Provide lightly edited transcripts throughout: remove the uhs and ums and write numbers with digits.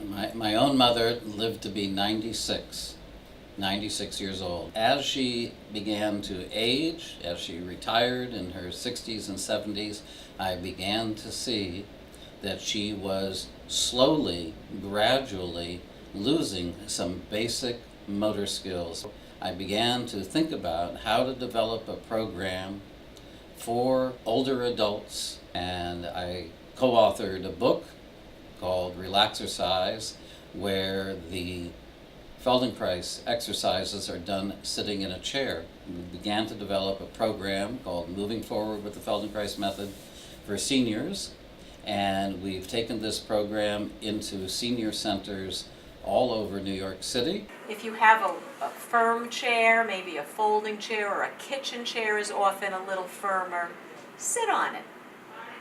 My own mother lived to be 96 years old. As she began to age, as she retired in her 60s and 70s, I began to see that she was slowly, gradually losing some basic motor skills. I began to think about how to develop a program for older adults, and I co-authored a book called Relaxercise, where the Feldenkrais exercises are done sitting in a chair. We began to develop a program called Moving Forward with the Feldenkrais Method for seniors, and we've taken this program into senior centers all over New York City. If you have a firm chair, maybe a folding chair or a kitchen chair is often a little firmer, sit on it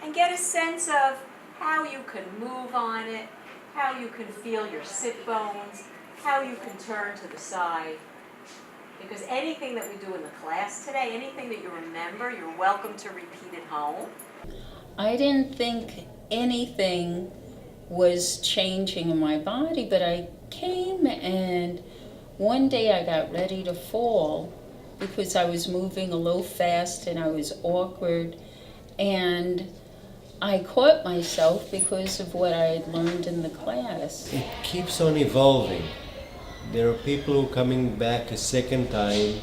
and get a sense of how you can move on it, how you can feel your sit bones, how you can turn to the side. Because anything that we do in the class today, anything that you remember, you're welcome to repeat at home. I didn't think anything was changing in my body, but I came and one day I got ready to fall because I was moving a little fast and I was awkward, and I caught myself because of what I had learned in the class. It keeps on evolving. There are people who are coming back a second time,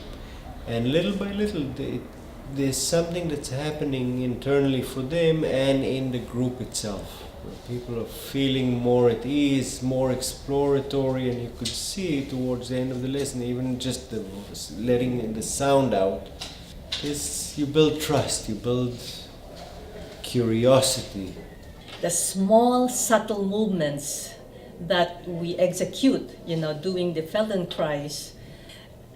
and little by little there's something that's happening internally for them and in the group itself. People are feeling more at ease, more exploratory, and you could see towards the end of the lesson, even just letting the sound out, you build trust, you build curiosity. The small, subtle movements that we execute, doing the Feldenkrais,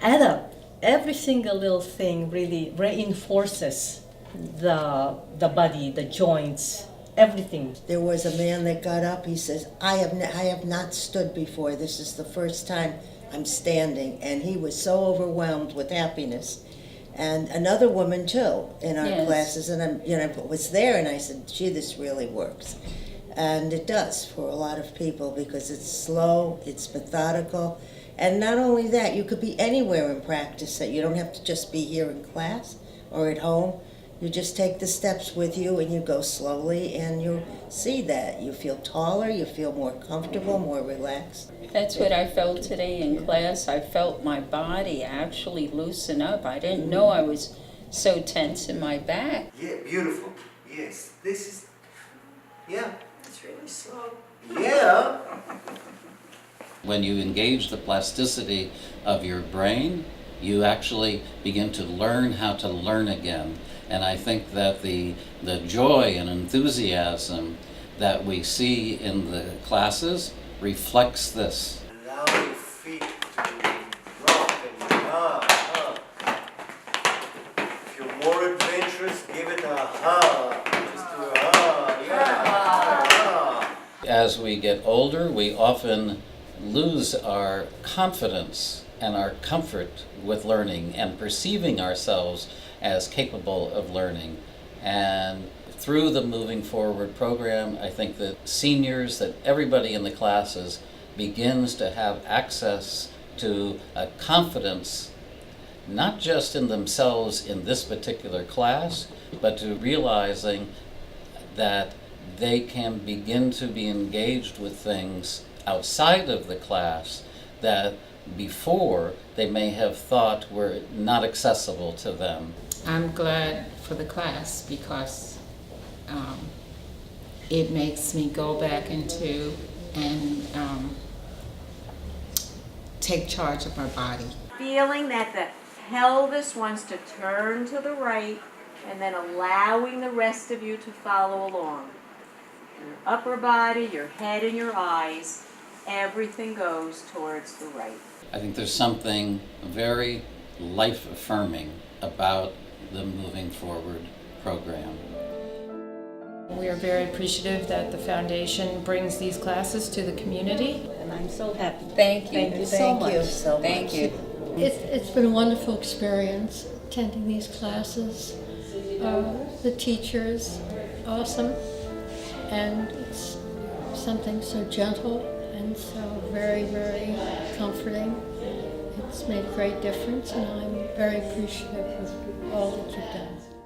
add up. Every single little thing really reinforces the body, the joints, everything. There was a man that got up, he says, I have not stood before. This is the first time I'm standing. And he was so overwhelmed with happiness. And another woman too in our classes, and I was there and I said, gee, this really works. And it does for a lot of people because it's slow, it's methodical. And not only that, you could be anywhere and practice it. You don't have to just be here in class or at home. You just take the steps with you and you go slowly and you see that. You feel taller, you feel more comfortable, more relaxed. That's what I felt today in class. I felt my body actually loosen up. I didn't know I was so tense in my back. Yeah, beautiful. Yes, this is, yeah. It's really slow. Yeah. When you engage the plasticity of your brain, you actually begin to learn how to learn again. And I think that the joy and enthusiasm that we see in the classes reflects this. Allow your feet to drop and up. If you're more adventurous, give it a ha. Just do a ha, yeah. As we get older, we often lose our confidence and our comfort with learning and perceiving ourselves as capable of learning. And through the Moving Forward program, I think that seniors, that everybody in the classes begins to have access to a confidence, not just in themselves in this particular class, but to realizing that they can begin to be engaged with things outside of the class that before they may have thought were not accessible to them. I'm glad for the class because it makes me go back into and take charge of my body. Feeling that the pelvis wants to turn to the right and then allowing the rest of you to follow along. Your upper body, your head, and your eyes, everything goes towards the right. I think there's something very life-affirming about the Moving Forward program. We are very appreciative that the foundation brings these classes to the community. And I'm so happy. Thank you. Thank you so much. Thank you. It's been a wonderful experience attending these classes. The teachers, awesome. And it's something so gentle and so very, very comforting. It's made a great difference, and I'm very appreciative of all that you've done.